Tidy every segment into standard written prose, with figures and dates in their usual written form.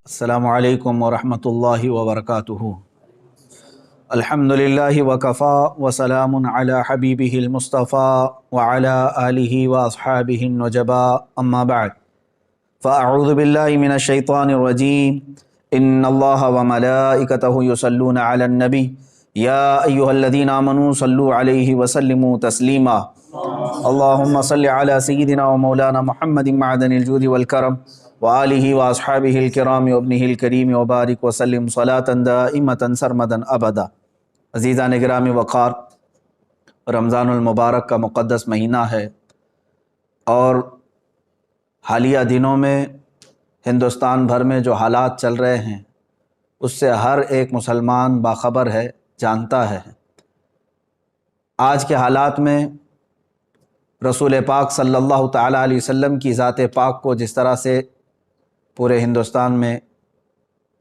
السلام علیکم ورحمۃ اللہ وبرکاتہ۔ الحمدللہ وکفا وسلام علی حبیبہ المصطفیٰ وعلی آلہ واصحابہ النجباء اما بعد فاعوذ باللہ من الشیطان الرجیم ان اللہ وملائکتہ یصلون علی النبی یا ایہا الذین آمنوا صلوا علیہ وسلموا تسلیما اللہم صل علی سیدنا ومولانا محمد معدن الجود والکرم وآلہ واصحابہ الکرام وابنہ الکریم وبارک وسلم صلاۃ دائمۃ سرمدا ابدا۔ عزیزان گرامی وقار، رمضان المبارک کا مقدس مہینہ ہے اور حالیہ دنوں میں ہندوستان بھر میں جو حالات چل رہے ہیں اس سے ہر ایک مسلمان باخبر ہے، جانتا ہے۔ آج کے حالات میں رسول پاک صلی اللہ تعالیٰ علیہ وسلم کی ذات پاک کو جس طرح سے پورے ہندوستان میں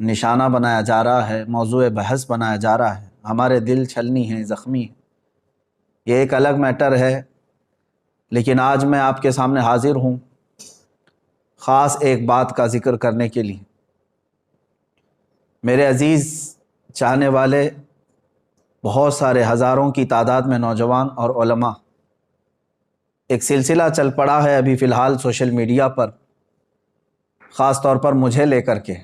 نشانہ بنایا جا رہا ہے، موضوع بحث بنایا جا رہا ہے، ہمارے دل چھلنی ہیں، زخمی ہیں، یہ ایک الگ میٹر ہے۔ لیکن آج میں آپ کے سامنے حاضر ہوں خاص ایک بات کا ذکر کرنے کے لیے۔ میرے عزیز چاہنے والے بہت سارے ہزاروں کی تعداد میں نوجوان اور علماء، ایک سلسلہ چل پڑا ہے ابھی فی الحال سوشل میڈیا پر، خاص طور پر مجھے لے کر کے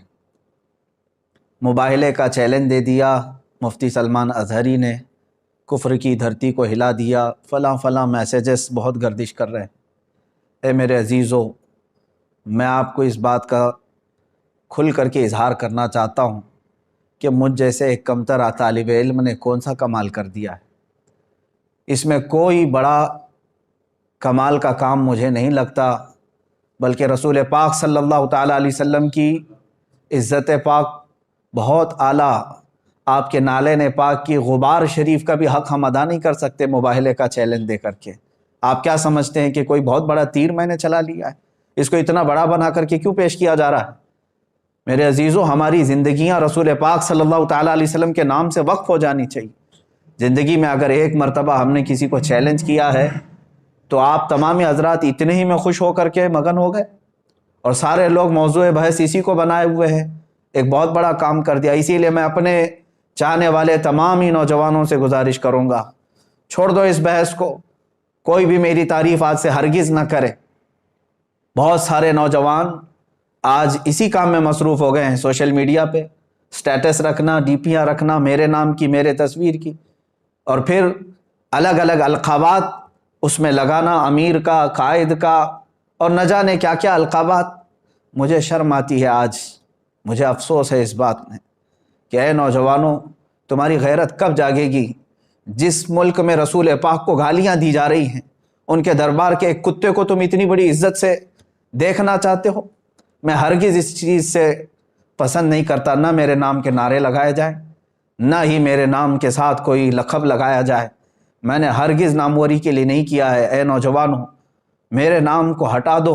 مباہلے کا چیلنج دے دیا مفتی سلمان اظہری نے، کفر کی دھرتی کو ہلا دیا، فلاں فلاں میسیجز بہت گردش کر رہے ہیں۔ اے میرے عزیزو، میں آپ کو اس بات کا کھل کر کے اظہار کرنا چاہتا ہوں کہ مجھ جیسے ایک کمتر طالب علم نے کون سا کمال کر دیا ہے۔ اس میں کوئی بڑا کمال کا کام مجھے نہیں لگتا، بلکہ رسول پاک صلی اللہ تعالیٰ علیہ وسلم کی عزت پاک بہت اعلیٰ، آپ کے نالے پاک کی غبار شریف کا بھی حق ہم ادا نہیں کر سکتے مباہلے کا چیلنج دے کر کے۔ آپ کیا سمجھتے ہیں کہ کوئی بہت بڑا تیر میں نے چلا لیا ہے؟ اس کو اتنا بڑا بنا کر کے کیوں پیش کیا جا رہا ہے؟ میرے عزیزو، ہماری زندگیاں رسول پاک صلی اللہ تعالیٰ علیہ وسلم کے نام سے وقف ہو جانی چاہیے۔ زندگی میں اگر ایک مرتبہ ہم نے کسی کو چیلنج کیا ہے تو آپ تمام حضرات اتنے ہی میں خوش ہو کر کے مگن ہو گئے اور سارے لوگ موضوع بحث اسی کو بنائے ہوئے ہیں۔ ایک بہت بڑا کام کر دیا۔ اسی لیے میں اپنے چاہنے والے تمام ہی نوجوانوں سے گزارش کروں گا، چھوڑ دو اس بحث کو، کوئی بھی میری تعریف آج سے ہرگز نہ کرے۔ بہت سارے نوجوان آج اسی کام میں مصروف ہو گئے ہیں، سوشل میڈیا پہ سٹیٹس رکھنا، ڈی پیاں رکھنا میرے نام کی، میرے تصویر کی، اور پھر الگ الگ القابات اس میں لگانا، امیر کا، قائد کا، اور نہ جانے کیا کیا القابات۔ مجھے شرم آتی ہے، آج مجھے افسوس ہے اس بات میں کہ اے نوجوانوں، تمہاری غیرت کب جاگے گی؟ جس ملک میں رسول پاک کو گالیاں دی جا رہی ہیں، ان کے دربار کے ایک کتے کو تم اتنی بڑی عزت سے دیکھنا چاہتے ہو؟ میں ہرگز اس چیز سے پسند نہیں کرتا، نہ میرے نام کے نعرے لگائے جائیں، نہ ہی میرے نام کے ساتھ کوئی لقب لگایا جائے۔ میں نے ہرگز ناموری کے لیے نہیں کیا ہے۔ اے نوجوانوں، میرے نام کو ہٹا دو،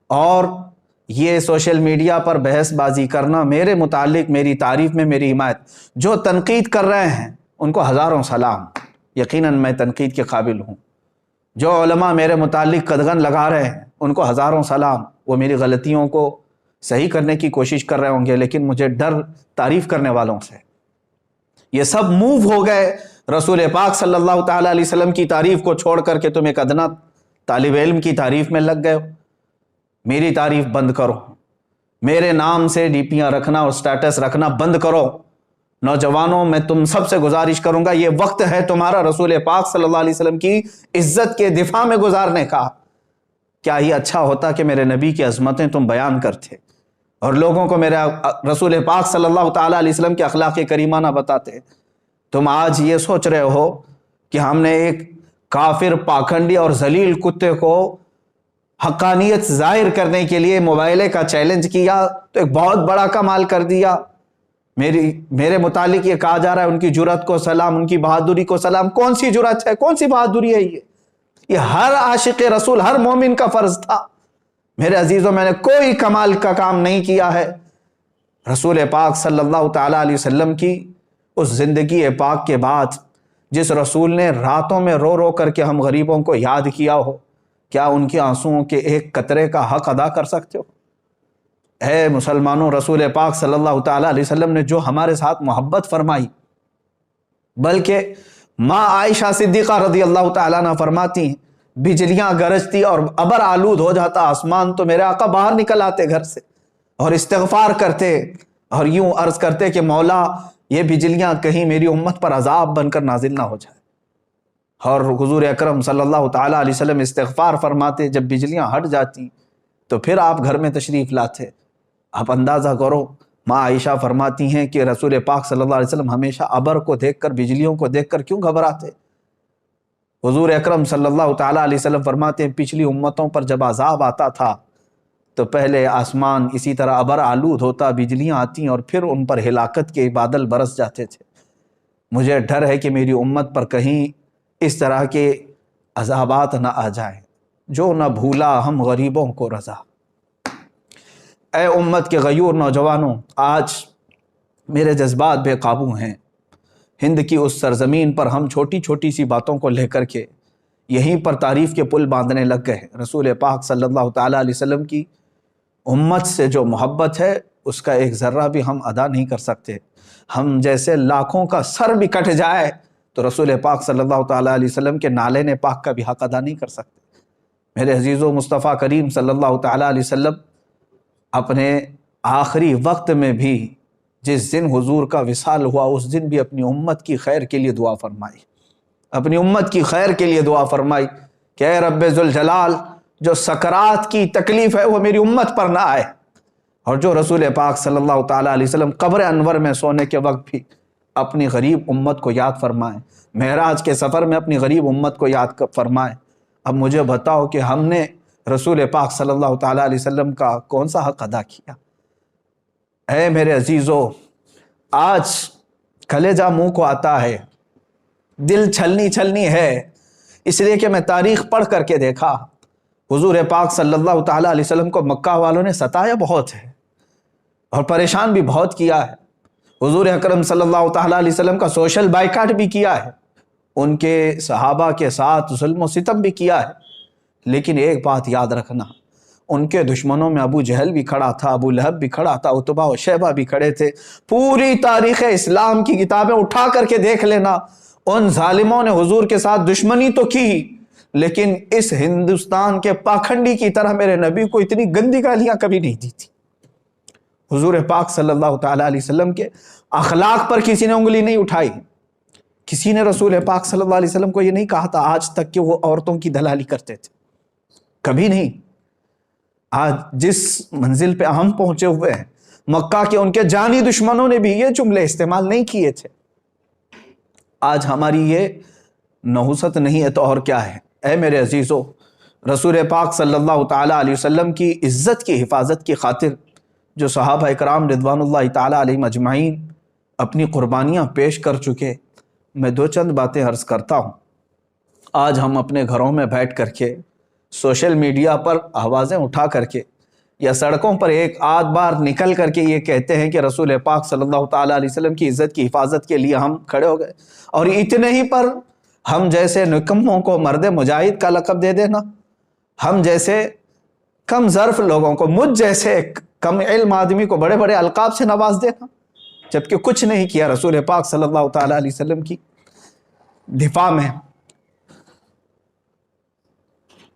اور یہ سوشل میڈیا پر بحث بازی کرنا میرے متعلق، میری تعریف میں میری حمایت، جو تنقید کر رہے ہیں ان کو ہزاروں سلام، یقیناً میں تنقید کے قابل ہوں۔ جو علماء میرے متعلق قدغن لگا رہے ہیں ان کو ہزاروں سلام، وہ میری غلطیوں کو صحیح کرنے کی کوشش کر رہے ہوں گے، لیکن مجھے ڈر تعریف کرنے والوں سے۔ یہ سب موو ہو گئے رسول پاک صلی اللہ تعالیٰ علیہ وسلم کی تعریف کو چھوڑ کر کے تم ایک ادنا طالب علم کی تعریف میں لگ گئے ہو۔ میری تعریف بند کرو، میرے نام سے ڈی پیاں رکھنا اور سٹیٹس رکھنا بند کرو۔ نوجوانوں، میں تم سب سے گزارش کروں گا، یہ وقت ہے تمہارا رسول پاک صلی اللہ علیہ وسلم کی عزت کے دفاع میں گزارنے کا۔ کیا ہی اچھا ہوتا کہ میرے نبی کی عظمتیں تم بیان کرتے اور لوگوں کو میرے رسول پاک صلی اللہ تعالیٰ علیہ وسلم کے اخلاق کریمانہ بتاتے۔ تم آج یہ سوچ رہے ہو کہ ہم نے ایک کافر، پاکھنڈی اور ذلیل کتے کو حقانیت ظاہر کرنے کے لیے موبائلے کا چیلنج کیا تو ایک بہت بڑا کمال کر دیا۔ میرے متعلق یہ کہا جا رہا ہے ان کی جرأت کو سلام، ان کی بہادری کو سلام۔ کون سی جرأت ہے، کون سی بہادری ہے؟ یہ ہر عاشق رسول، ہر مومن کا فرض تھا۔ میرے عزیزوں، میں نے کوئی کمال کا کام نہیں کیا ہے۔ رسول پاک صلی اللہ تعالیٰ علیہ وسلم کی اس زندگی پاک کے بعد جس رسول نے راتوں میں رو رو کر کے ہم غریبوں کو یاد کیا ہو، کیا ان کے آنسوؤں کے ایک قطرے کا حق ادا کر سکتے ہو؟ اے مسلمانوں، رسول پاک صلی اللہ تعالیٰ علیہ وسلم نے جو ہمارے ساتھ محبت فرمائی، بلکہ ماں عائشہ صدیقہ رضی اللہ تعالیٰ عنہ فرماتی ہیں بجلیاں گرجتی اور ابر آلود ہو جاتا آسمان تو میرے آقا باہر نکل آتے گھر سے اور استغفار کرتے اور یوں عرض کرتے کہ مولا یہ بجلیاں کہیں میری امت پر عذاب بن کر نازل نہ ہو جائے، اور حضور اکرم صلی اللہ تعالیٰ علیہ وسلم استغفار فرماتے، جب بجلیاں ہٹ جاتی تو پھر آپ گھر میں تشریف لاتے۔ آپ اندازہ کرو، ماں عائشہ فرماتی ہیں کہ رسول پاک صلی اللہ علیہ وسلم ہمیشہ ابر کو دیکھ کر، بجلیوں کو دیکھ کر کیوں گھبراتے؟ حضور اکرم صلی اللہ تعالیٰ علیہ وسلم فرماتے ہیں پچھلی امتوں پر جب عذاب آتا تھا تو پہلے آسمان اسی طرح ابر آلود ہوتا، بجلیاں آتی اور پھر ان پر ہلاکت کے بادل برس جاتے تھے۔ مجھے ڈر ہے کہ میری امت پر کہیں اس طرح کے عذابات نہ آ جائیں۔ جو نہ بھولا ہم غریبوں کو رضا۔ اے امت کے غیور نوجوانوں، آج میرے جذبات بے قابو ہیں۔ ہند کی اس سرزمین پر ہم چھوٹی چھوٹی سی باتوں کو لے کر کے یہیں پر تعریف کے پل باندھنے لگ گئے۔ رسول پاک صلی اللہ تعالیٰ علیہ وسلم کی امت سے جو محبت ہے اس کا ایک ذرہ بھی ہم ادا نہیں کر سکتے۔ ہم جیسے لاکھوں کا سر بھی کٹ جائے تو رسول پاک صلی اللہ تعالیٰ علیہ وسلم کے نالین پاک کا بھی حق ادا نہیں کر سکتے۔ میرے عزیزو، مصطفیٰ کریم صلی اللہ تعالیٰ علیہ وسلم اپنے آخری وقت میں بھی جس دن حضور کا وصال ہوا اس دن بھی اپنی امت کی خیر کے لیے دعا فرمائی، اپنی امت کی خیر کے لیے دعا فرمائی کہ اے رب ذوالجلال، جو سکرات کی تکلیف ہے وہ میری امت پر نہ آئے، اور جو رسول پاک صلی اللہ تعالیٰ علیہ وسلم قبر انور میں سونے کے وقت بھی اپنی غریب امت کو یاد فرمائیں، معراج کے سفر میں اپنی غریب امت کو یاد فرمائیں۔ اب مجھے بتاؤ کہ ہم نے رسول پاک صلی اللہ تعالیٰ علیہ وسلم کا کون سا حق ادا کیا؟ اے میرے عزیزو، آج کلیجہ منہ کو آتا ہے، دل چھلنی ہے، اس لیے کہ میں تاریخ پڑھ کر کے دیکھا حضور پاک صلی اللہ تعالیٰ علیہ وسلم کو مکہ والوں نے ستایا بہت ہے اور پریشان بھی بہت کیا ہے۔ حضور اکرم صلی اللہ تعالیٰ علیہ وسلم کا سوشل بائیکاٹ بھی کیا ہے، ان کے صحابہ کے ساتھ ظلم و ستم بھی کیا ہے، لیکن ایک بات یاد رکھنا، ان کے دشمنوں میں ابو جہل بھی کھڑا تھا، ابو لہب بھی کھڑا تھا، عتبہ و شیبہ بھی کھڑے تھے۔ پوری تاریخ اسلام کی کتابیں اٹھا کر کے دیکھ لینا، ان ظالموں نے حضور کے ساتھ دشمنی تو کی، لیکن اس ہندوستان کے پاکھنڈی کی طرح میرے نبی کو اتنی گندی گالیاں کبھی نہیں دی تھی۔ حضور پاک صلی اللہ تعالیٰ علیہ وسلم کے اخلاق پر کسی نے انگلی نہیں اٹھائی، کسی نے رسول پاک صلی اللہ علیہ وسلم کو یہ نہیں کہا تھا آج تک کہ وہ عورتوں کی دلالی کرتے تھے، کبھی نہیں۔ آج جس منزل پہ ہم پہنچے ہوئے ہیں، مکہ کے ان کے جانی دشمنوں نے بھی یہ جملے استعمال نہیں کیے تھے۔ آج ہماری یہ نحوست نہیں ہے تو اور کیا ہے؟ اے میرے عزیزو، رسول پاک صلی اللہ تعالیٰ علیہ وسلم کی عزت کی حفاظت کی خاطر جو صحابہ اکرام رضوان اللہ تعالیٰ علیہم اجمعین اپنی قربانیاں پیش کر چکے، میں دو چند باتیں عرض کرتا ہوں۔ آج ہم اپنے گھروں میں بیٹھ کر کے سوشل میڈیا پر آوازیں اٹھا کر کے یا سڑکوں پر ایک آدھ بار نکل کر کے یہ کہتے ہیں کہ رسول پاک صلی اللہ تعالیٰ علیہ وسلم کی عزت کی حفاظت کے لیے ہم کھڑے ہو گئے، اور اتنے ہی پر ہم جیسے نکموں کو مرد مجاہد کا لقب دے دینا، ہم جیسے کم ظرف لوگوں کو، مجھ جیسے کم علم آدمی کو بڑے بڑے القاب سے نواز دینا، جبکہ کچھ نہیں کیا رسول پاک صلی اللہ تعالیٰ علیہ وسلم کی دفاع میں۔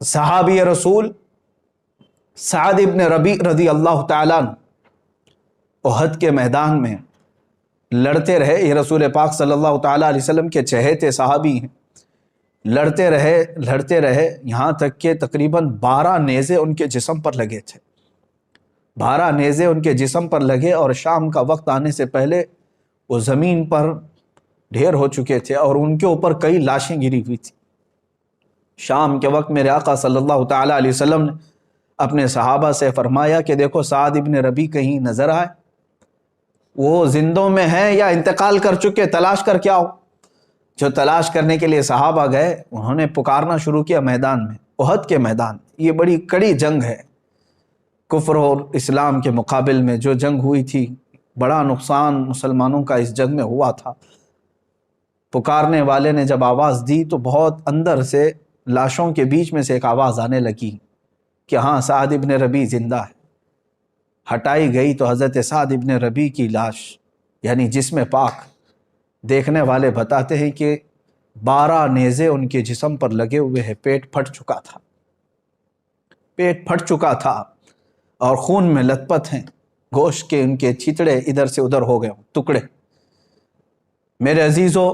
صحابی رسول سعد ابن ربیع رضی اللہ تعالیٰ عنہ احد کے میدان میں لڑتے رہے، یہ رسول پاک صلی اللہ تعالیٰ علیہ وسلم کے چہیتے صحابی ہیں، لڑتے رہے یہاں تک کہ تقریباً 12 نیزے ان کے جسم پر لگے تھے، 12 نیزے ان کے جسم پر لگے، اور شام کا وقت آنے سے پہلے وہ زمین پر ڈھیر ہو چکے تھے اور ان کے اوپر کئی لاشیں گری ہوئی تھی۔ شام کے وقت میرے آقا صلی اللہ تعالیٰ علیہ وسلم نے اپنے صحابہ سے فرمایا کہ دیکھو سعد ابن ربیع کہیں نظر آئے، وہ زندوں میں ہیں یا انتقال کر چکے، تلاش کر کے آؤ۔ جو تلاش کرنے کے لیے صحابہ گئے، انہوں نے پکارنا شروع کیا میدان میں، احد کے میدان۔ یہ بڑی کڑی جنگ ہے، کفر اور اسلام کے مقابل میں جو جنگ ہوئی تھی، بڑا نقصان مسلمانوں کا اس جنگ میں ہوا تھا۔ پکارنے والے نے جب آواز دی تو بہت اندر سے لاشوں کے بیچ میں سے ایک آواز آنے لگی کہ ہاں سعد ابن ربیع زندہ ہے۔ ہٹائی گئی تو حضرت سعد ابن ربیع کی لاش یعنی جسم پاک دیکھنے والے بتاتے ہیں کہ 12 نیزے ان کے جسم پر لگے ہوئے ہیں، پیٹ پھٹ چکا تھا، پیٹ پھٹ چکا تھا اور خون میں لت پت ہیں، گوشت کے ان کے چھتڑے ادھر سے ادھر ہو گئے ٹکڑے۔ میرے عزیزو،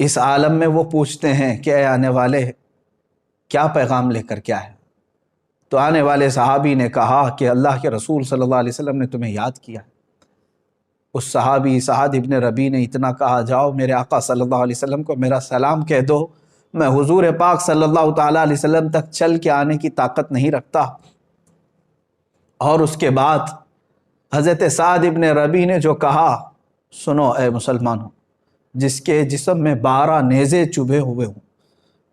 اس عالم میں وہ پوچھتے ہیں کہ اے آنے والے کیا پیغام لے کر کیا ہے؟ تو آنے والے صحابی نے کہا کہ اللہ کے رسول صلی اللہ علیہ وسلم نے تمہیں یاد کیا۔ اس صحابی سعد ابن ربیع نے اتنا کہا، جاؤ میرے آقا صلی اللہ علیہ وسلم کو میرا سلام کہہ دو، میں حضور پاک صلی اللہ تعالیٰ علیہ وسلم تک چل کے آنے کی طاقت نہیں رکھتا۔ اور اس کے بعد حضرت سعد ابن ربیع نے جو کہا، سنو اے مسلمانوں، جس کے جسم میں 12 نیزے چبھے ہوئے ہوں،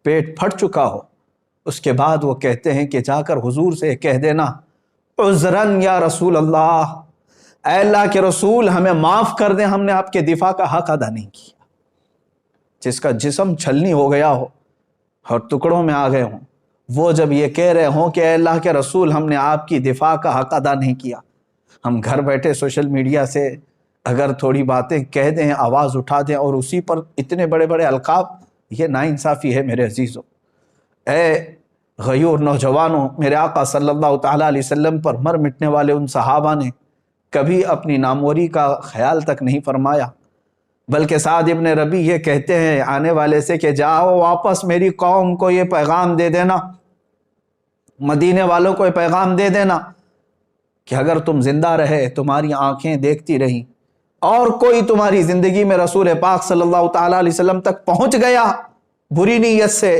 پیٹ پھٹ چکا ہو، اس کے بعد وہ کہتے ہیں کہ جا کر حضور سے کہہ دینا، عذراً یا رسول اللہ، اے اللہ کے رسول ہمیں معاف کر دیں، ہم نے آپ کے دفاع کا حق ادا نہیں کیا۔ جس کا جسم چھلنی ہو گیا ہو اور ٹکڑوں میں آ گئے ہوں، وہ جب یہ کہہ رہے ہوں کہ اے اللہ کے رسول ہم نے آپ کی دفاع کا حق ادا نہیں کیا، ہم گھر بیٹھے سوشل میڈیا سے اگر تھوڑی باتیں کہہ دیں، آواز اٹھا دیں اور اسی پر اتنے بڑے بڑے القاب، یہ ناانصافی ہے میرے عزیزوں۔ اے غیور نوجوانوں، میرے آقا صلی اللہ تعالیٰ علیہ وسلم پر مر مٹنے والے ان صحابہ نے کبھی اپنی ناموری کا خیال تک نہیں فرمایا، بلکہ سعد ابن ربیع یہ کہتے ہیں آنے والے سے کہ جاؤ واپس میری قوم کو یہ پیغام دے دینا، مدینے والوں کو یہ پیغام دے دینا کہ اگر تم زندہ رہے، تمہاری آنکھیں دیکھتی رہیں اور کوئی تمہاری زندگی میں رسول پاک صلی اللہ تعالیٰ علیہ وسلم تک پہنچ گیا بری نیت سے،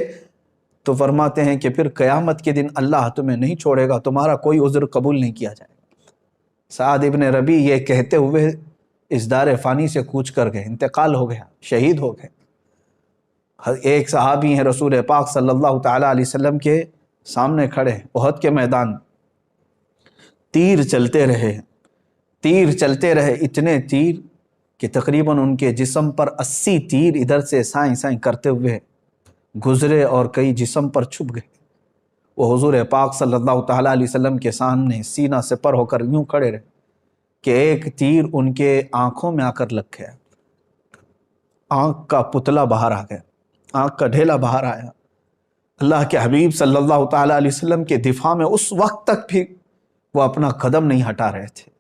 تو فرماتے ہیں کہ پھر قیامت کے دن اللہ تمہیں نہیں چھوڑے گا، تمہارا کوئی عذر قبول نہیں کیا جائے گا۔ سعد ابن ربیع یہ کہتے ہوئے اس دار فانی سے کوچ کر گئے، انتقال ہو گیا، شہید ہو گئے۔ ایک صحابی ہیں رسول پاک صلی اللہ تعالیٰ علیہ وسلم کے سامنے کھڑے، احد کے میدان، تیر چلتے رہے، تیر چلتے رہے، اتنے تیر کہ تقریباً ان کے جسم پر 80 تیر ادھر سے سائیں سائیں کرتے ہوئے گزرے اور کئی جسم پر چھپ گئے۔ وہ حضور پاک صلی اللہ تعالیٰ علیہ وسلم کے سامنے سینہ سپر ہو کر یوں کھڑے رہے کہ ایک تیر ان کے آنکھوں میں آ کر لگ گیا، آنکھ کا پتلا باہر آ گیا، آنکھ کا ڈھیلا باہر آیا۔ اللہ کے حبیب صلی اللہ تعالیٰ علیہ وسلم کے دفاع میں اس وقت تک بھی وہ اپنا قدم نہیں ہٹا رہے تھے۔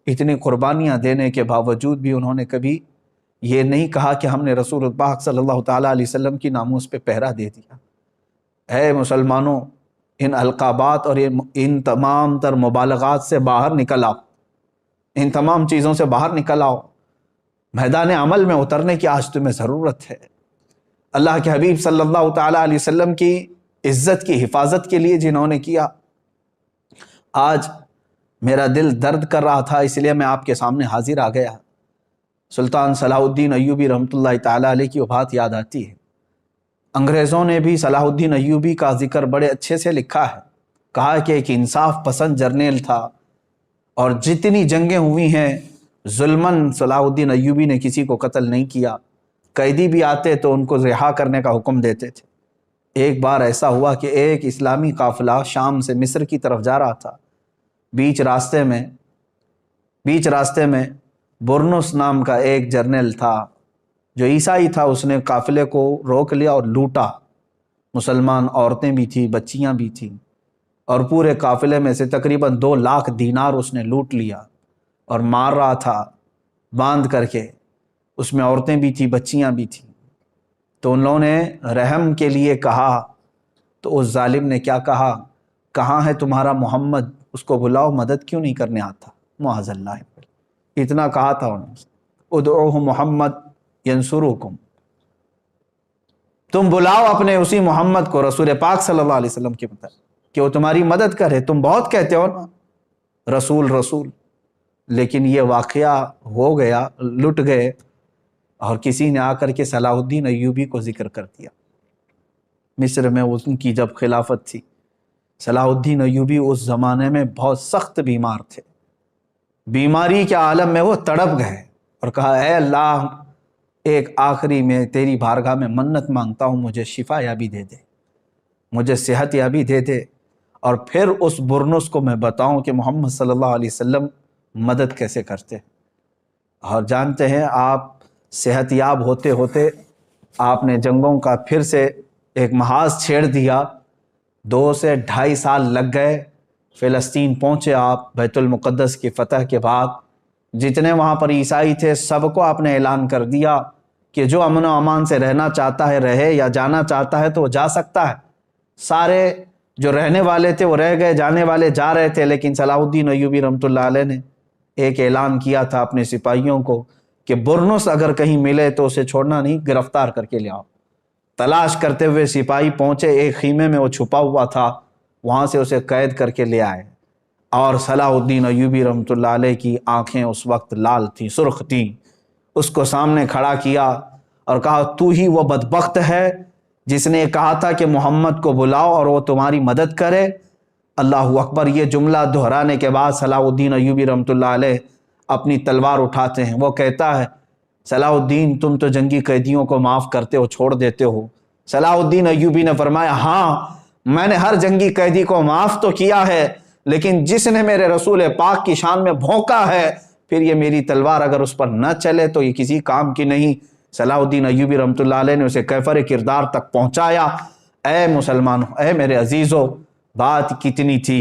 اتنی قربانیاں دینے کے باوجود بھی انہوں نے کبھی یہ نہیں کہا کہ ہم نے رسول پاک صلی اللہ تعالیٰ علیہ وسلم کی ناموس پہ پہرا دے دیا۔ اے مسلمانوں، ان القابات اور ان تمام تر مبالغات سے باہر نکل آؤ، ان تمام چیزوں سے باہر نکل آؤ، میدان عمل میں اترنے کی آج تمہیں ضرورت ہے۔ اللہ کے حبیب صلی اللہ تعالیٰ علیہ وسلم کی عزت کی حفاظت کے لیے جنہوں نے کیا، آج میرا دل درد کر رہا تھا، اس لیے میں آپ کے سامنے حاضر آ گیا۔ سلطان صلاح الدین ایوبی رحمۃ اللہ تعالیٰ علیہ کی وفات یاد آتی ہے۔ انگریزوں نے بھی صلاح الدین ایوبی کا ذکر بڑے اچھے سے لکھا ہے، کہا کہ ایک انصاف پسند جرنیل تھا اور جتنی جنگیں ہوئی ہیں ظلماً صلاح الدین ایوبی نے کسی کو قتل نہیں کیا، قیدی بھی آتے تو ان کو رہا کرنے کا حکم دیتے تھے۔ ایک بار ایسا ہوا کہ ایک اسلامی قافلہ شام سے مصر کی طرف جا رہا تھا، بیچ راستے میں برنس نام کا ایک جرنیل تھا جو عیسائی تھا، اس نے قافلے کو روک لیا اور لوٹا، مسلمان عورتیں بھی تھیں، بچیاں بھی تھیں، اور پورے قافلے میں سے تقریباً 2 لاکھ دینار اس نے لوٹ لیا اور مار رہا تھا باندھ کر کے، اس میں عورتیں بھی تھیں، بچیاں بھی تھیں۔ تو ان لوگوں نے رحم کے لیے کہا تو اس ظالم نے کیا کہا، کہاں ہے تمہارا محمد، اس کو بلاؤ، مدد کیوں نہیں کرنے آتا، معاذ اللہ، اتنا کہا تھا انہوں نے، ادعوہ محمد ینصرکم، تم بلاؤ اپنے اسی محمد کو، رسول پاک صلی اللہ علیہ وسلم کے مطابق، کہ وہ تمہاری مدد کرے، تم بہت کہتے ہو نا رسول رسول، لیکن یہ واقعہ ہو گیا، لٹ گئے، اور کسی نے آ کر کے صلاح الدین ایوبی کو ذکر کر دیا۔ مصر میں ان کی جب خلافت تھی، صلاح الدین ایوبی اس زمانے میں بہت سخت بیمار تھے، بیماری کے عالم میں وہ تڑپ گئے اور کہا اے اللہ، ایک آخری میں تیری بارگاہ میں منت مانگتا ہوں، مجھے شفا یابی دے دے، مجھے صحت یابی دے دے، اور پھر اس برنس کو میں بتاؤں کہ محمد صلی اللہ علیہ وسلم مدد کیسے کرتے ہیں۔ اور جانتے ہیں آپ صحت یاب ہوتے ہوتے آپ نے جنگوں کا پھر سے ایک محاذ چھیڑ دیا، 2 سے 2.5 سال لگ گئے، فلسطین پہنچے آپ بیت المقدس کی فتح کے بعد۔ جتنے وہاں پر عیسائی تھے سب کو آپ نے اعلان کر دیا کہ جو امن و امان سے رہنا چاہتا ہے رہے، یا جانا چاہتا ہے تو وہ جا سکتا ہے۔ سارے جو رہنے والے تھے وہ رہ گئے، جانے والے جا رہے تھے، لیکن صلاح الدین ایوبی رحمۃ اللہ علیہ نے ایک اعلان کیا تھا اپنے سپاہیوں کو کہ برنس اگر کہیں ملے تو اسے چھوڑنا نہیں، گرفتار کر کے لے آؤ۔ تلاش کرتے ہوئے سپاہی پہنچے، ایک خیمے میں وہ چھپا ہوا تھا، وہاں سے اسے قید کر کے لے آئے۔ اور صلاح الدین ایوبی رحمۃ اللہ علیہ کی آنکھیں اس وقت لال تھیں، سرخ تھیں۔ اس کو سامنے کھڑا کیا اور کہا تو ہی وہ بدبخت ہے جس نے کہا تھا کہ محمد کو بلاؤ اور وہ تمہاری مدد کرے۔ اللہ اکبر۔ یہ جملہ دہرانے کے بعد صلاح الدین ایوبی رحمۃ اللہ علیہ اپنی تلوار اٹھاتے ہیں۔ وہ کہتا ہے صلاح الدین تم تو جنگی قیدیوں کو معاف کرتے ہو، چھوڑ دیتے ہو۔ صلاح الدین ایوبی نے فرمایا ہاں میں نے ہر جنگی قیدی کو معاف تو کیا ہے، لیکن جس نے میرے رسول پاک کی شان میں بھونکا ہے پھر یہ میری تلوار اگر اس پر نہ چلے تو یہ کسی کام کی نہیں۔ صلاح الدین ایوبی رحمۃ اللہ علیہ نے اسے کیفر کردار تک پہنچایا۔ اے مسلمانوں، اے میرے عزیزوں، بات کتنی تھی۔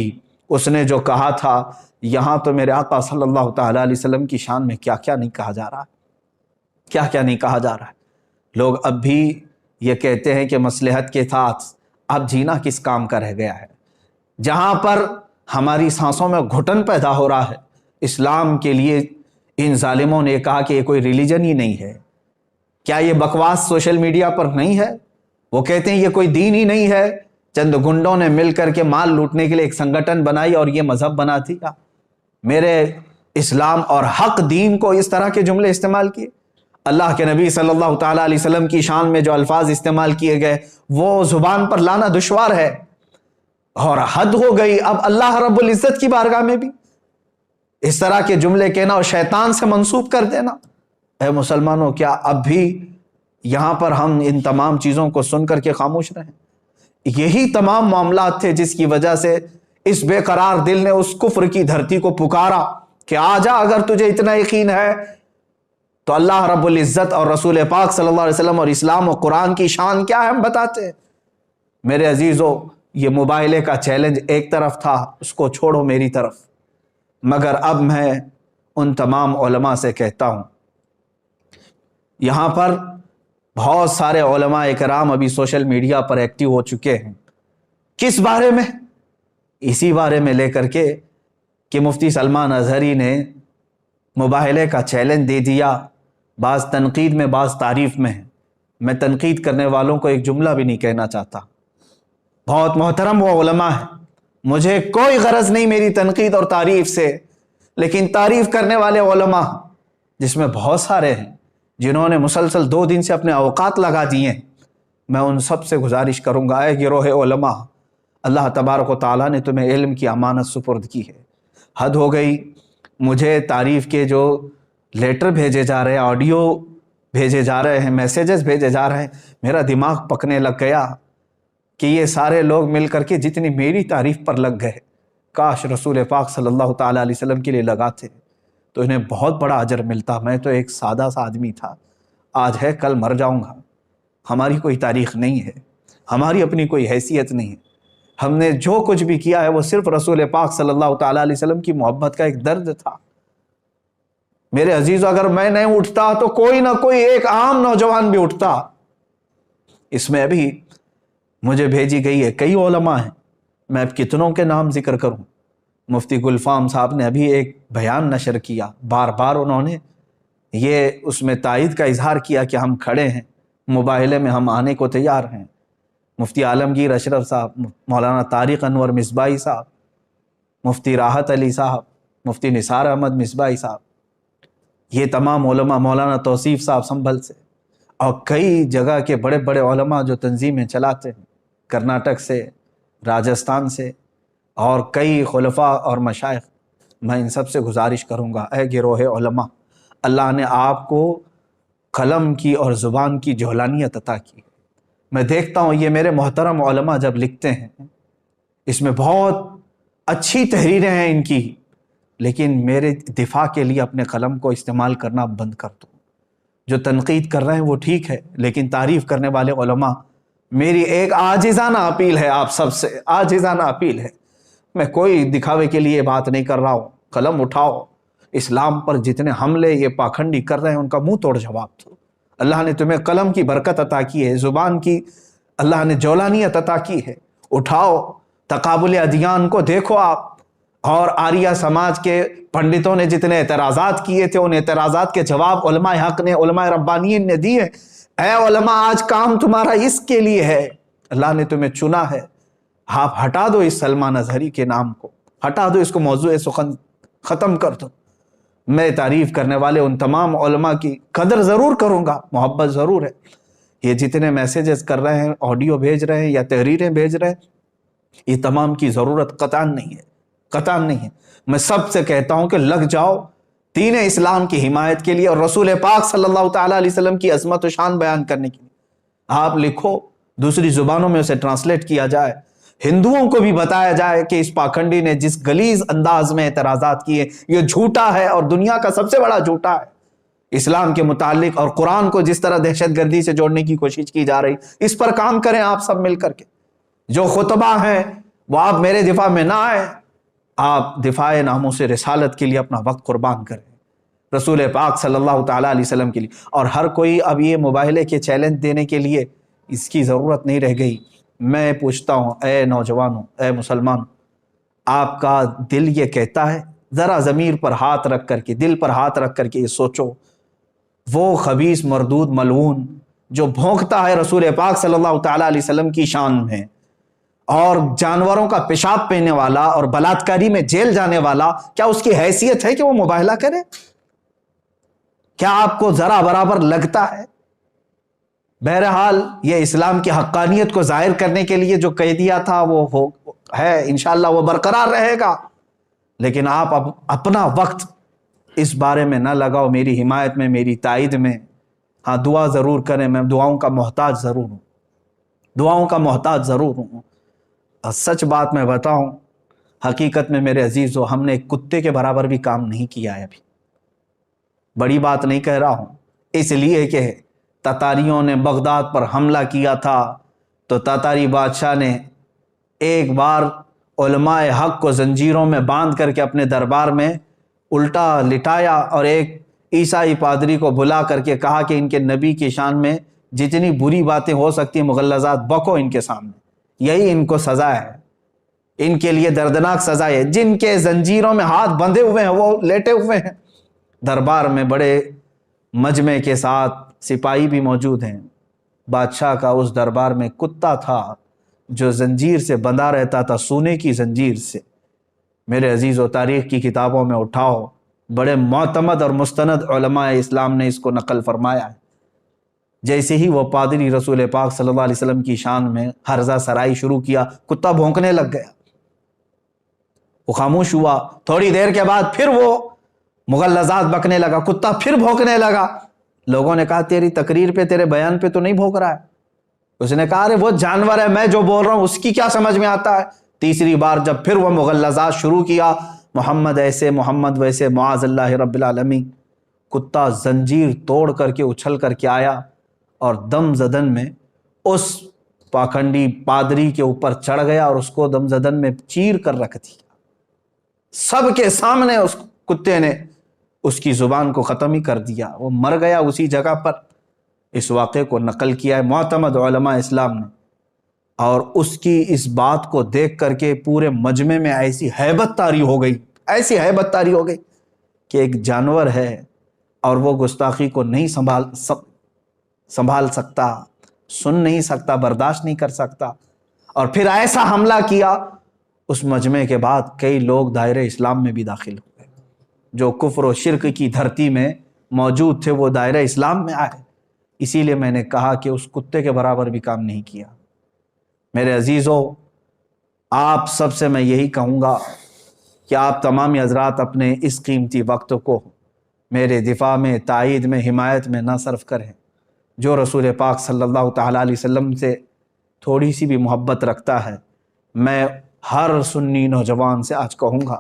اس نے جو کہا تھا یہاں تو میرے آقا صلی اللہ تعالیٰ علیہ وسلم کی شان میں کیا کیا نہیں کہا جا رہا، کیا کیا نہیں کہا جا رہا ہے۔ لوگ اب بھی یہ کہتے ہیں کہ مصلحت کے ساتھ اب جینا کس کام کا رہ گیا ہے۔ جہاں پر ہماری سانسوں میں گھٹن پیدا ہو رہا ہے، اسلام کے لیے ان ظالموں نے کہا کہ یہ کوئی ریلیجن ہی نہیں ہے۔ کیا یہ بکواس سوشل میڈیا پر نہیں ہے؟ وہ کہتے ہیں یہ کوئی دین ہی نہیں ہے، چند گنڈوں نے مل کر کے مال لوٹنے کے لیے ایک سنگٹن بنائی اور یہ مذہب بنا دیا۔ میرے اسلام اور حق دین کو اس طرح کے جملے استعمال کیے۔ اللہ کے نبی صلی اللہ تعالیٰ علیہ وسلم کی شان میں جو الفاظ استعمال کیے گئے وہ زبان پر لانا دشوار ہے، اور حد ہو گئی اب اللہ رب العزت کی بارگاہ میں بھی اس طرح کے جملے کہنا اور شیطان سے منسوب کر دینا۔ اے مسلمانوں، کیا اب بھی یہاں پر ہم ان تمام چیزوں کو سن کر کے خاموش رہیں؟ یہی تمام معاملات تھے جس کی وجہ سے اس بے قرار دل نے اس کفر کی دھرتی کو پکارا کہ آ جا، اگر تجھے اتنا یقین ہے تو اللہ رب العزت اور رسول پاک صلی اللہ علیہ وسلم اور اسلام و قرآن کی شان کیا ہے ہم بتاتے ہیں۔ میرے عزیزو، یہ موبائلے کا چیلنج ایک طرف تھا، اس کو چھوڑو میری طرف، مگر اب میں ان تمام علماء سے کہتا ہوں، یہاں پر بہت سارے علماء اکرام ابھی سوشل میڈیا پر ایکٹیو ہو چکے ہیں۔ کس بارے میں؟ اسی بارے میں لے کر کے کہ مفتی سلمان اظہری نے مباہلے کا چیلنج دے دیا، بعض تنقید میں بعض تعریف میں ہے۔ میں تنقید کرنے والوں کو ایک جملہ بھی نہیں کہنا چاہتا، بہت محترم وہ علماء ہیں، مجھے کوئی غرض نہیں میری تنقید اور تعریف سے، لیکن تعریف کرنے والے علماء جس میں بہت سارے ہیں جنہوں نے مسلسل 2 دن سے اپنے اوقات لگا دیے ہیں، میں ان سب سے گزارش کروں گا، اے گروہ علماء، اللہ تبارک و تعالیٰ نے تمہیں علم کی امانت سپرد کی ہے۔ حد ہو گئی، مجھے تعریف کے جو لیٹر بھیجے جا رہے ہیں، آڈیو بھیجے جا رہے ہیں، میسیجز بھیجے جا رہے ہیں، میرا دماغ پکنے لگ گیا کہ یہ سارے لوگ مل کر کے جتنی میری تعریف پر لگ گئے، کاش رسول پاک صلی اللہ تعالیٰ علیہ وسلم کے لیے لگاتے تو انہیں بہت بڑا اجر ملتا۔ میں تو ایک سادہ سا آدمی تھا، آج ہے کل مر جاؤں گا، ہماری کوئی تاریخ نہیں ہے، ہماری اپنی کوئی حیثیت نہیں ہے، ہم نے جو کچھ بھی کیا ہے وہ صرف رسول پاک صلی اللہ تعالیٰ علیہ وسلم کی محبت کا ایک درد تھا۔ میرے عزیزو، اگر میں نہیں اٹھتا تو کوئی نہ کوئی ایک عام نوجوان بھی اٹھتا۔ اس میں ابھی مجھے بھیجی گئی ہے، کئی علماء ہیں، میں اب کتنوں کے نام ذکر کروں۔ مفتی گلفام صاحب نے ابھی ایک بیان نشر کیا، بار بار انہوں نے یہ اس میں تائید کا اظہار کیا کہ ہم کھڑے ہیں، مباہلے میں ہم آنے کو تیار ہیں۔ مفتی عالمگیر اشرف صاحب، مولانا طارق انور مصباحی صاحب، مفتی راحت علی صاحب، مفتی نثار احمد مصباحی صاحب، یہ تمام علماء، مولانا توصیف صاحب سنبھل سے، اور کئی جگہ کے بڑے بڑے علماء جو تنظیمیں چلاتے ہیں، کرناٹک سے، راجستھان سے، اور کئی خلفاء اور مشائخ، میں ان سب سے گزارش کروں گا، اے گروہ علماء، اللہ نے آپ کو قلم کی اور زبان کی جولانیت عطا کی۔ میں دیکھتا ہوں یہ میرے محترم علماء جب لکھتے ہیں اس میں بہت اچھی تحریریں ہیں ان کی، لیکن میرے دفاع کے لیے اپنے قلم کو استعمال کرنا بند کر دو۔ جو تنقید کر رہے ہیں وہ ٹھیک ہے، لیکن تعریف کرنے والے علماء، میری ایک عاجزانہ اپیل ہے آپ سب سے، عاجزانہ اپیل ہے، میں کوئی دکھاوے کے لیے بات نہیں کر رہا ہوں، قلم اٹھاؤ، اسلام پر جتنے حملے یہ پاکھنڈی کر رہے ہیں ان کا منہ توڑ جواب دو۔ اللہ نے تمہیں قلم کی برکت عطا کی ہے، زبان کی اللہ نے جولانیت عطا کی ہے، اٹھاؤ، تقابل ادیان کو دیکھو آپ۔ اور آریہ سماج کے پنڈتوں نے جتنے اعتراضات کیے تھے ان اعتراضات کے جواب علماء حق نے، علماء ربانیین نے دیے۔ اے علماء، آج کام تمہارا اس کے لیے ہے، اللہ نے تمہیں چنا ہے، آپ ہٹا دو اس سلمان اظہری کے نام کو، ہٹا دو اس کو، موضوع سخن ختم کر دو۔ میں تعریف کرنے والے ان تمام علماء کی قدر ضرور کروں گا، محبت ضرور ہے۔ یہ جتنے میسیجز کر رہے ہیں، آڈیو بھیج رہے ہیں یا تحریریں بھیج رہے ہیں، یہ تمام کی ضرورت قطعاً نہیں ہے، قطعاً نہیں ہے۔ میں سب سے کہتا ہوں کہ لگ جاؤ دین اسلام کی حمایت کے لیے اور رسول پاک صلی اللہ تعالیٰ علیہ وسلم کی عظمت و شان بیان کرنے کے لیے۔ آپ لکھو، دوسری زبانوں میں اسے ٹرانسلیٹ کیا جائے، ہندوؤں کو بھی بتایا جائے کہ اس پاکھنڈی نے جس غلیظ انداز میں اعتراضات کیے یہ جھوٹا ہے اور دنیا کا سب سے بڑا جھوٹا ہے۔ اسلام کے متعلق اور قرآن کو جس طرح دہشت گردی سے جوڑنے کی کوشش کی جا رہی، اس پر کام کریں آپ سب مل کر کے۔ جو خطبہ ہیں وہ آپ میرے دفاع میں نہ آئے، آپ دفاع ناموس رسالت کے لیے اپنا وقت قربان کریں، رسول پاک صلی اللہ تعالیٰ علیہ وسلم کے لیے۔ اور ہر کوئی اب یہ مباہلے کے چیلنج دینے کے لیے اس کی ضرورت نہیں رہ گئی۔ میں پوچھتا ہوں، اے نوجوانوں، اے مسلمانوں، آپ کا دل یہ کہتا ہے؟ ذرا ضمیر پر ہاتھ رکھ کر کے، دل پر ہاتھ رکھ کر کے یہ سوچو، وہ خبیث مردود ملعون جو بھونکتا ہے رسول پاک صلی اللہ تعالیٰ علیہ وسلم کی شان میں، اور جانوروں کا پیشاب پینے والا اور بلاತ್ಕಾری میں جیل جانے والا، کیا اس کی حیثیت ہے کہ وہ مباہلہ کرے؟ کیا آپ کو ذرا برابر لگتا ہے؟ بہرحال یہ اسلام کی حقانیت کو ظاہر کرنے کے لیے جو کہہ دیا تھا وہ ہے، انشاءاللہ وہ برقرار رہے گا، لیکن آپ اب اپنا وقت اس بارے میں نہ لگاؤ، میری حمایت میں، میری تائید میں۔ ہاں، دعا ضرور کریں، میں دعاؤں کا محتاج ضرور ہوں، دعاؤں کا محتاج ضرور ہوں۔ اور سچ بات میں بتاؤں، حقیقت میں میرے عزیزو، ہم نے ایک کتے کے برابر بھی کام نہیں کیا ہے ابھی۔ بڑی بات نہیں کہہ رہا ہوں، اس لیے کہ تاتاریوں نے بغداد پر حملہ کیا تھا تو تاتاری بادشاہ نے ایک بار علماء حق کو زنجیروں میں باندھ کر کے اپنے دربار میں الٹا لٹایا اور ایک عیسائی پادری کو بلا کر کے کہا کہ ان کے نبی کی شان میں جتنی بری باتیں ہو سکتی مغلظات بکو ان کے سامنے، یہی ان کو سزا ہے، ان کے لیے دردناک سزا ہے۔ جن کے زنجیروں میں ہاتھ بندھے ہوئے ہیں وہ لیٹے ہوئے ہیں دربار میں، بڑے مجمع کے ساتھ سپاہی بھی موجود ہیں۔ بادشاہ کا اس دربار میں کتا تھا جو زنجیر سے بندھا رہتا تھا، سونے کی زنجیر سے۔ میرے عزیز و تاریخ کی کتابوں میں اٹھاؤ، بڑے معتمد اور مستند علماء اسلام نے اس کو نقل فرمایا ہے۔ جیسے ہی وہ پادری رسول پاک صلی اللہ علیہ وسلم کی شان میں ہرزہ سرائی شروع کیا، کتا بھونکنے لگ گیا، وہ خاموش ہوا۔ تھوڑی دیر کے بعد پھر وہ مغلظات بکنے لگا، کتا پھر بھونکنے لگا۔ لوگوں نے کہا تیری تقریر پہ، تیرے بیان پہ تو نہیں بھونک رہا ہے۔ اس نے کہا ارے وہ جانور ہے، میں جو بول رہا ہوں اس کی کیا سمجھ میں آتا ہے۔ تیسری بار جب پھر وہ مغلظات شروع کیا، محمد ایسے، محمد ویسے، معاذ اللہ رب العالمین، کتا زنجیر توڑ کر کے اچھل کر کے آیا اور دم زدن میں اس پاکھنڈی پادری کے اوپر چڑھ گیا اور اس کو دم زدن میں چیر کر رکھ دیا۔ سب کے سامنے اس کتے نے اس کی زبان کو ختم ہی کر دیا، وہ مر گیا اسی جگہ پر۔ اس واقعے کو نقل کیا ہے معتمد علماء اسلام نے، اور اس کی اس بات کو دیکھ کر کے پورے مجمع میں ایسی ہیبت طاری ہو گئی، ایسی ہیبت طاری ہو گئی کہ ایک جانور ہے اور وہ گستاخی کو نہیں سنبھال سکتا، سن نہیں سکتا، برداشت نہیں کر سکتا، اور پھر ایسا حملہ کیا۔ اس مجمع کے بعد کئی لوگ دائرہ اسلام میں بھی داخل ہوئے، جو کفر و شرک کی دھرتی میں موجود تھے وہ دائرہ اسلام میں آئے۔ اسی لیے میں نے کہا کہ اس کتے کے برابر بھی کام نہیں کیا۔ میرے عزیزو، آپ سب سے میں یہی کہوں گا کہ آپ تمامی حضرات اپنے اس قیمتی وقت کو میرے دفاع میں، تائید میں، حمایت میں نہ صرف کریں۔ جو رسول پاک صلی اللہ تعالیٰ علیہ وسلم سے تھوڑی سی بھی محبت رکھتا ہے، میں ہر سنی نوجوان سے آج کہوں گا،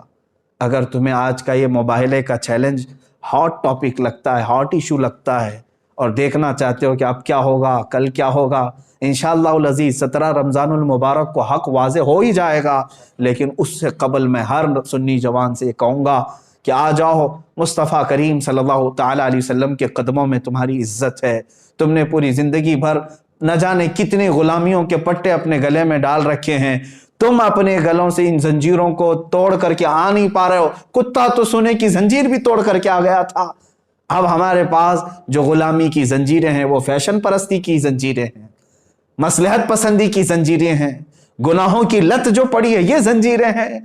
اگر تمہیں آج کا یہ موبائلے کا چیلنج ہاٹ ٹاپک لگتا ہے، ہاٹ ایشو لگتا ہے، اور دیکھنا چاہتے ہو کہ اب کیا ہوگا، کل کیا ہوگا، انشاءاللہ العزیز 17 رمضان المبارک کو حق واضح ہو ہی جائے گا، لیکن اس سے قبل میں ہر سنی جوان سے یہ کہوں گا کہ آ جاؤ، مصطفیٰ کریم صلی اللہ تعالیٰ علیہ وسلم کے قدموں میں تمہاری عزت ہے۔ تم نے پوری زندگی بھر نہ جانے کتنے غلامیوں کے پٹے اپنے گلے میں ڈال رکھے ہیں، تم اپنے گلوں سے ان زنجیروں کو توڑ کر کے آ نہیں پا رہے ہو۔ کتا تو سونے کی زنجیر بھی توڑ کر کے آ گیا تھا، اب ہمارے پاس جو غلامی کی زنجیریں ہیں وہ فیشن پرستی کی زنجیریں ہیں، مصلحت پسندی کی زنجیریں ہیں، گناہوں کی لت جو پڑی ہے یہ زنجیریں ہیں،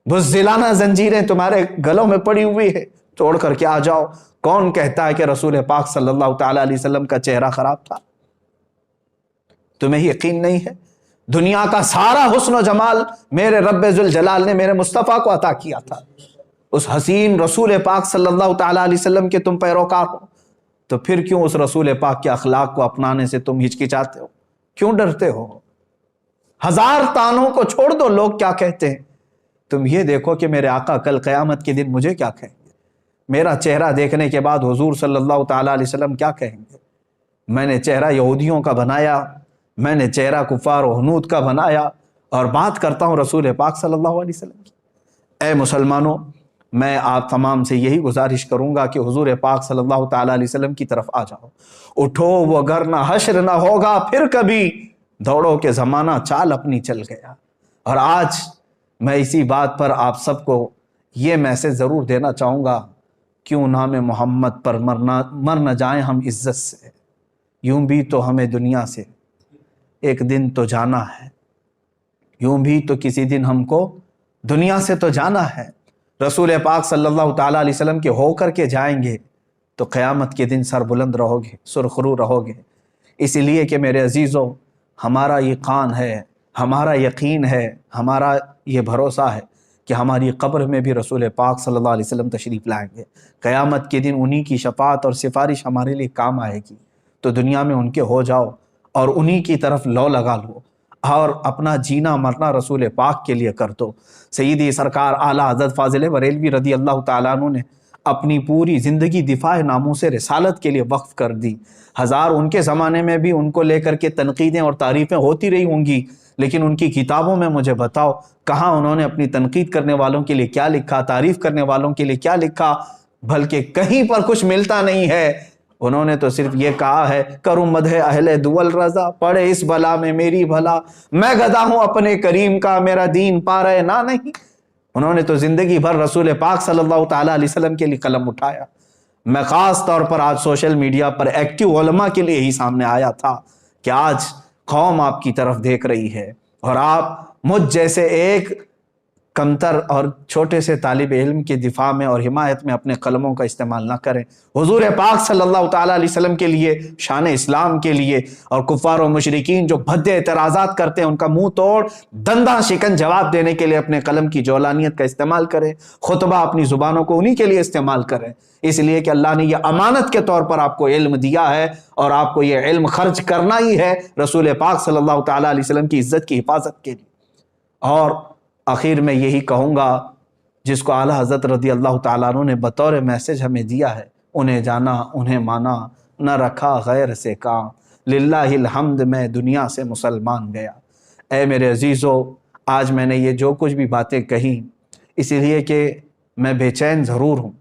بزدلانہ زنجیریں تمہارے گلوں میں پڑی ہوئی ہے، توڑ کر کے آ جاؤ۔ کون کہتا ہے کہ رسول پاک صلی اللہ تعالیٰ علیہ وسلم کا چہرہ خراب تھا؟ تمہیں یقین نہیں ہے؟ دنیا کا سارا حسن و جمال میرے رب ذوالجلال نے میرے مصطفیٰ کو عطا کیا تھا، اس حسین رسول پاک صلی اللہ تعالیٰ علیہ وسلم کے تم پیروکار ہو، تو پھر کیوں اس رسول پاک کے اخلاق کو اپنانے سے تم ہچکچاتے ہو؟ کیوں ڈرتے ہو؟ ہزار تانوں کو چھوڑ دو، لوگ کیا کہتے ہیں، تم یہ دیکھو کہ میرے آقا کل قیامت کے دن مجھے کیا کہیں گے، میرا چہرہ دیکھنے کے بعد حضور صلی اللہ تعالیٰ علیہ وسلم کیا کہیں گے۔ میں نے چہرہ یہودیوں کا بنایا، میں نے چہرہ کفار و ہنود کا بنایا، اور بات کرتا ہوں رسول پاک صلی اللہ علیہ وسلم کی۔ اے مسلمانوں، میں آپ تمام سے یہی گزارش کروں گا کہ حضور پاک صلی اللہ تعالیٰ علیہ وسلم کی طرف آ جاؤ، اٹھو، وہ گر نہ حشر نہ ہوگا پھر کبھی، دوڑو کہ زمانہ چال اپنی چل گیا۔ اور آج میں اسی بات پر آپ سب کو یہ میسج ضرور دینا چاہوں گا، کیوں نام محمد پر مر نہ جائیں ہم عزت سے، یوں بھی تو ہمیں دنیا سے ایک دن تو جانا ہے، یوں بھی تو کسی دن ہم کو دنیا سے تو جانا ہے۔ رسول پاک صلی اللہ تعالیٰ علیہ وسلم کے ہو کر کے جائیں گے تو قیامت کے دن سر بلند رہو گے، سرخرو رہو گے۔ اس لیے کہ میرے عزیزوں، ہمارا یہ قان ہے، ہمارا یقین ہے، ہمارا یہ بھروسہ ہے کہ ہماری قبر میں بھی رسول پاک صلی اللہ علیہ وسلم تشریف لائیں گے۔ قیامت کے دن انہی کی شفاعت اور سفارش ہمارے لیے کام آئے گی، تو دنیا میں ان کے ہو جاؤ اور انہی کی طرف لو لگا لو، اور اپنا جینا مرنا رسول پاک کے لیے کر دو۔ سیدی سرکار اعلیٰ حضرت فاضل بریلوی رضی اللہ تعالیٰ عنہ نے اپنی پوری زندگی دفاع ناموس رسالت کے لیے وقف کر دی۔ ہزار ان کے زمانے میں بھی ان کو لے کر کے تنقیدیں اور تعریفیں ہوتی رہی ہوں گی، لیکن ان کی کتابوں میں مجھے بتاؤ کہاں انہوں نے اپنی تنقید کرنے والوں کے لیے کیا لکھا، تعریف کرنے والوں کے لیے کیا لکھا؟ بلکہ کہیں پر کچھ ملتا نہیں ہے۔ انہوں نے تو صرف یہ کہا ہے، کروں مدح اہل دول رضا، پڑے اس بلا میں میری بھلا، میں گدا ہوں اپنے کریم کا، میرا دین پا رہے نہ نہیں۔ انہوں نے تو زندگی بھر رسول پاک صلی اللہ تعالیٰ علیہ وسلم کے لیے قلم اٹھایا۔ میں خاص طور پر آج سوشل میڈیا پر ایکٹیو علماء کے لیے ہی سامنے آیا تھا کہ آج قوم آپ کی طرف دیکھ رہی ہے، اور آپ مجھ جیسے ایک کمتر اور چھوٹے سے طالب علم کے دفاع میں اور حمایت میں اپنے قلموں کا استعمال نہ کریں۔ حضور پاک صلی اللہ تعالیٰ علیہ وسلم کے لیے، شان اسلام کے لیے، اور کفار و مشرکین جو بھدے اعتراضات کرتے ہیں ان کا منہ توڑ دنداں شکن جواب دینے کے لیے اپنے قلم کی جولانیت کا استعمال کریں، خطبہ اپنی زبانوں کو انہی کے لیے استعمال کریں، اس لیے کہ اللہ نے یہ امانت کے طور پر آپ کو علم دیا ہے، اور آپ کو یہ علم خرچ کرنا ہی ہے رسول پاک صلی اللہ تعالیٰ علیہ وسلم کی عزت کی حفاظت کے لیے۔ اور آخر میں یہی کہوں گا، جس کو اعلیٰ حضرت رضی اللہ تعالیٰ عنہ نے بطور میسج ہمیں دیا ہے، انہیں جانا انہیں مانا، نہ رکھا غیر سے کام، للہ الحمد میں دنیا سے مسلمان گیا۔ اے میرے عزیزو، آج میں نے یہ جو کچھ بھی باتیں کہیں اس لیے کہ میں بے چین ضرور ہوں،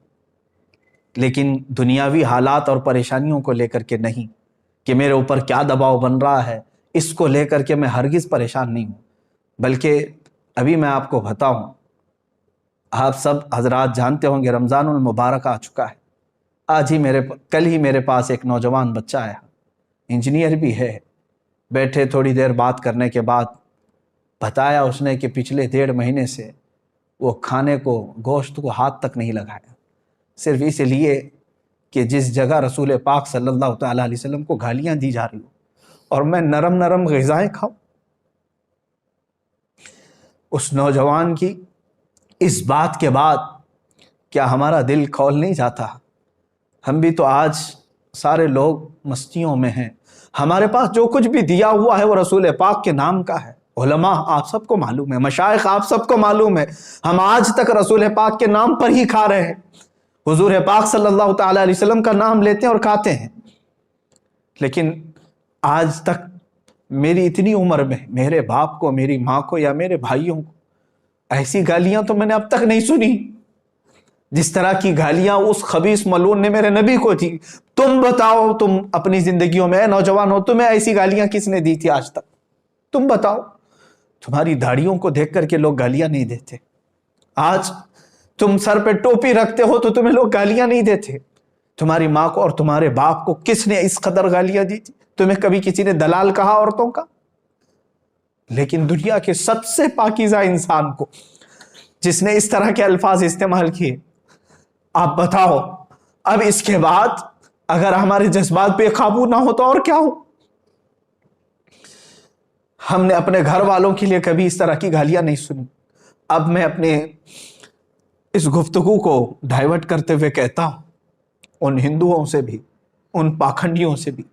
لیکن دنیاوی حالات اور پریشانیوں کو لے کر کے نہیں، کہ میرے اوپر کیا دباؤ بن رہا ہے اس کو لے کر کے میں ہرگز پریشان نہیں ہوں، بلکہ ابھی میں آپ کو بتاؤں، آپ سب حضرات جانتے ہوں گے رمضان المبارک آ چکا ہے۔ کل ہی میرے پاس ایک نوجوان بچہ آیا، انجینئر بھی ہے، بیٹھے تھوڑی دیر بات کرنے کے بعد بتایا اس نے کہ پچھلے 1.5 مہینے سے وہ کھانے کو، گوشت کو ہاتھ تک نہیں لگایا، صرف اس لیے کہ جس جگہ رسول پاک صلی اللہ تعالیٰ علیہ وسلم کو گالیاں دی جا رہی ہوں اور میں نرم نرم غذائیں کھاؤں۔ اس نوجوان کی اس بات کے بعد کیا ہمارا دل کھول نہیں جاتا؟ ہم بھی تو آج سارے لوگ مستیوں میں ہیں، ہمارے پاس جو کچھ بھی دیا ہوا ہے وہ رسول پاک کے نام کا ہے، علماء آپ سب کو معلوم ہے، مشائخ آپ سب کو معلوم ہے، ہم آج تک رسول پاک کے نام پر ہی کھا رہے ہیں، حضور پاک صلی اللہ تعالی علیہ وسلم کا نام لیتے ہیں اور کھاتے ہیں۔ لیکن آج تک میری اتنی عمر میں میرے باپ کو، میری ماں کو یا میرے بھائیوں کو ایسی گالیاں تو میں نے اب تک نہیں سنی جس طرح کی گالیاں اس خبیث ملعون نے میرے نبی کو تھی۔ تم بتاؤ، تم اپنی زندگیوں میں نوجوان ہو، تمہیں ایسی گالیاں کس نے دی تھی آج تک؟ تم بتاؤ۔ تمہاری داڑھیوں کو دیکھ کر کے لوگ گالیاں نہیں دیتے، آج تم سر پہ ٹوپی رکھتے ہو تو تمہیں لوگ گالیاں نہیں دیتے۔ تمہاری ماں کو اور تمہارے باپ کو کس نے اس قدر گالیاں دی تھی؟ تمہیں کبھی کسی نے دلال کہا عورتوں کا؟ لیکن دنیا کے سب سے پاکیزہ انسان کو جس نے اس طرح کے الفاظ استعمال کیے، آپ بتاؤ اب اس کے بعد اگر ہمارے جذبات پہ قابو نہ ہو تو اور کیا ہو؟ ہم نے اپنے گھر والوں کے لیے کبھی اس طرح کی گالیاں نہیں سنی۔ اب میں اپنے اس گفتگو کو ڈائیورٹ کرتے ہوئے کہتا ہوں، ان ہندوؤں سے بھی، ان پاکھنڈیوں سے بھی،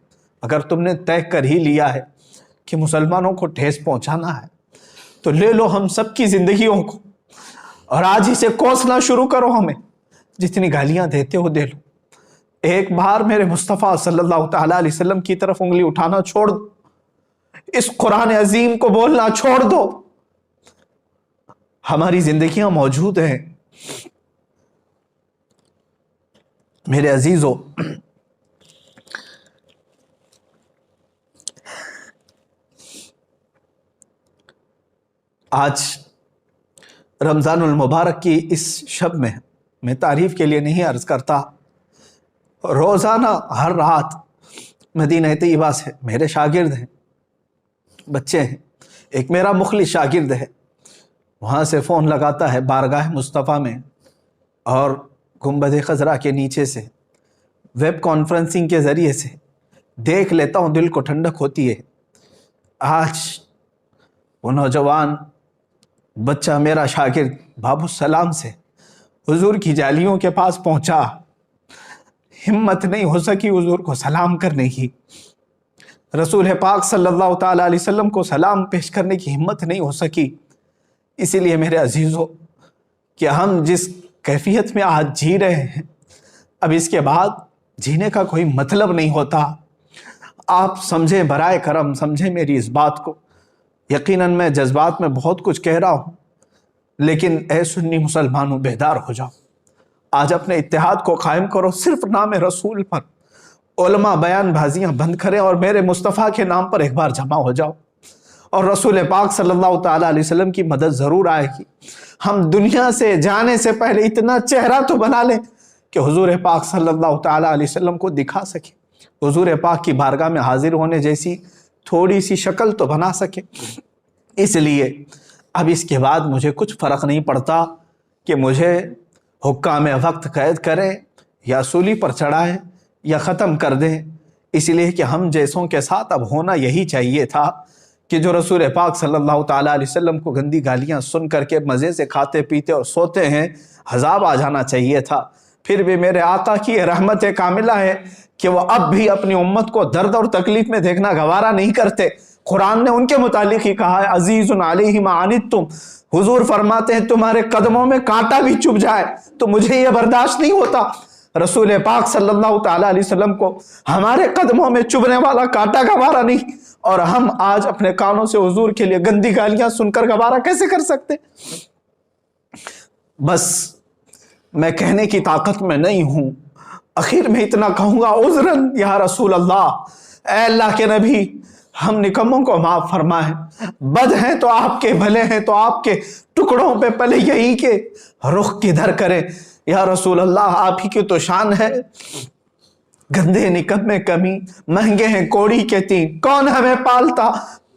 اگر تم نے طے کر ہی لیا ہے کہ مسلمانوں کو ٹھیس پہنچانا ہے تو لے لو ہم سب کی زندگیوں کو اور آج ہی سے کوسنا شروع کرو، ہمیں جتنی گالیاں دیتے ہو دے لو۔ ایک بار میرے مصطفیٰ صلی اللہ تعالی علیہ وسلم کی طرف انگلی اٹھانا چھوڑ دو، اس قرآن عظیم کو بولنا چھوڑ دو۔ ہماری زندگیاں موجود ہیں میرے عزیزو۔ آج رمضان المبارک کی اس شب میں تعریف کے لیے نہیں عرض کرتا، روزانہ ہر رات مدینہ طیبہ سے میرے شاگرد ہیں، بچے ہیں، ایک میرا مخلص شاگرد ہے، وہاں سے فون لگاتا ہے بارگاہ مصطفیٰ میں اور گنبد خضرا کے نیچے سے ویب کانفرنسنگ کے ذریعے سے دیکھ لیتا ہوں، دل کو ٹھنڈک ہوتی ہے۔ آج وہ نوجوان بچہ میرا شاگرد باب السلام سے حضور کی جالیوں کے پاس پہنچا، ہمت نہیں ہو سکی حضور کو سلام کرنے کی، رسول پاک صلی اللہ تعالی علیہ وسلم کو سلام پیش کرنے کی ہمت نہیں ہو سکی۔ اسی لیے میرے عزیزو کہ ہم جس کیفیت میں آج جی رہے ہیں، اب اس کے بعد جینے کا کوئی مطلب نہیں ہوتا۔ آپ سمجھیں، برائے کرم سمجھیں میری اس بات کو۔ یقیناً میں جذبات میں بہت کچھ کہہ رہا ہوں، لیکن اے سنی مسلمانوں بیدار ہو جاؤ، آج اپنے اتحاد کو قائم کرو، صرف نام رسول پر علماء بیان بازیاں بند کریں اور میرے مصطفیٰ کے نام پر ایک بار جمع ہو جاؤ، اور رسول پاک صلی اللہ تعالی علیہ وسلم کی مدد ضرور آئے گی۔ ہم دنیا سے جانے سے پہلے اتنا چہرہ تو بنا لیں کہ حضور پاک صلی اللہ تعالی علیہ وسلم کو دکھا سکے، حضور پاک کی بارگاہ میں حاضر ہونے جیسی تھوڑی سی شکل تو بنا سکے۔ اس لیے اب اس کے بعد مجھے کچھ فرق نہیں پڑتا کہ مجھے حکام وقت قید کریں یا سولی پر چڑھائیں یا ختم کر دیں، اس لیے کہ ہم جیسوں کے ساتھ اب ہونا یہی چاہیے تھا کہ جو رسول پاک صلی اللہ تعالیٰ علیہ وسلم کو گندی گالیاں سن کر کے مزے سے کھاتے پیتے اور سوتے ہیں، عذاب آ جانا چاہیے تھا۔ پھر بھی میرے آقا کی یہ رحمت کاملہ ہے کہ وہ اب بھی اپنی امت کو درد اور تکلیف میں دیکھنا گوارا نہیں کرتے۔ قرآن نے ان کے متعلق ہی کہا ہے، عزیز علیہ ما عنتم، حضور فرماتے ہیں تمہارے قدموں میں کانٹا بھی چبھ جائے تو مجھے یہ برداشت نہیں ہوتا۔ رسول پاک صلی اللہ تعالیٰ علیہ وسلم کو ہمارے قدموں میں چبھنے والا کانٹا گوارا نہیں، اور ہم آج اپنے کانوں سے حضور کے لیے گندی گالیاں سن کر گوارا کیسے کر سکتے؟ بس میں کہنے کی طاقت میں نہیں ہوں، اخیر میں اتنا کہوں گا، عذراً یا رسول اللہ، اے اللہ کے نبی، ہم نکموں کو معاف فرمائیں، بد ہیں تو آپ کے، بھلے ہیں تو آپ کے، ٹکڑوں پہ پلے یہی کے رخ کدھر کریں، یا رسول اللہ آپ ہی کی تو شان ہے۔ گندے نکمے کمی، مہنگے ہیں کوڑی کے تین، کون ہمیں پالتا،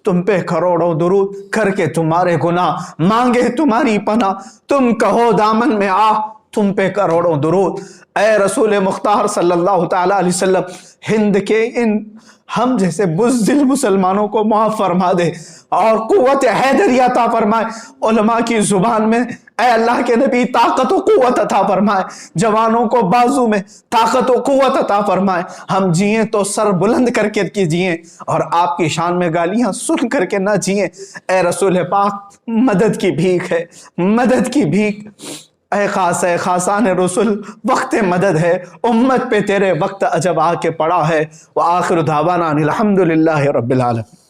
تم پہ کروڑوں درود کر کے تمہارے گناہ، مانگے تمہاری پناہ، تم کہو دامن میں آ تم پہ کروڑوں درود۔ اے رسول مختار صلی اللہ تعالیٰ علیہ وسلم، ہند کے ان ہم جیسے بزدل مسلمانوں کو معاف فرما دے اور قوت حیدری عطا فرمائے۔ علماء کی زبان میں اے اللہ کے نبی طاقت و قوت عطا فرمائے، جوانوں کو بازو میں طاقت و قوت عطا فرمائے، ہم جئیں تو سر بلند کر کے جئیں اور آپ کی شان میں گالیاں سن کر کے نہ جئیں۔ اے رسول پاک، مدد کی بھیک ہے، مدد کی بھیک۔ اے خاصان رسول، وقت مدد ہے، امت پہ تیرے وقت عجب آ کے پڑا ہے۔ وآخر دعوانا الحمدللہ رب العالمین۔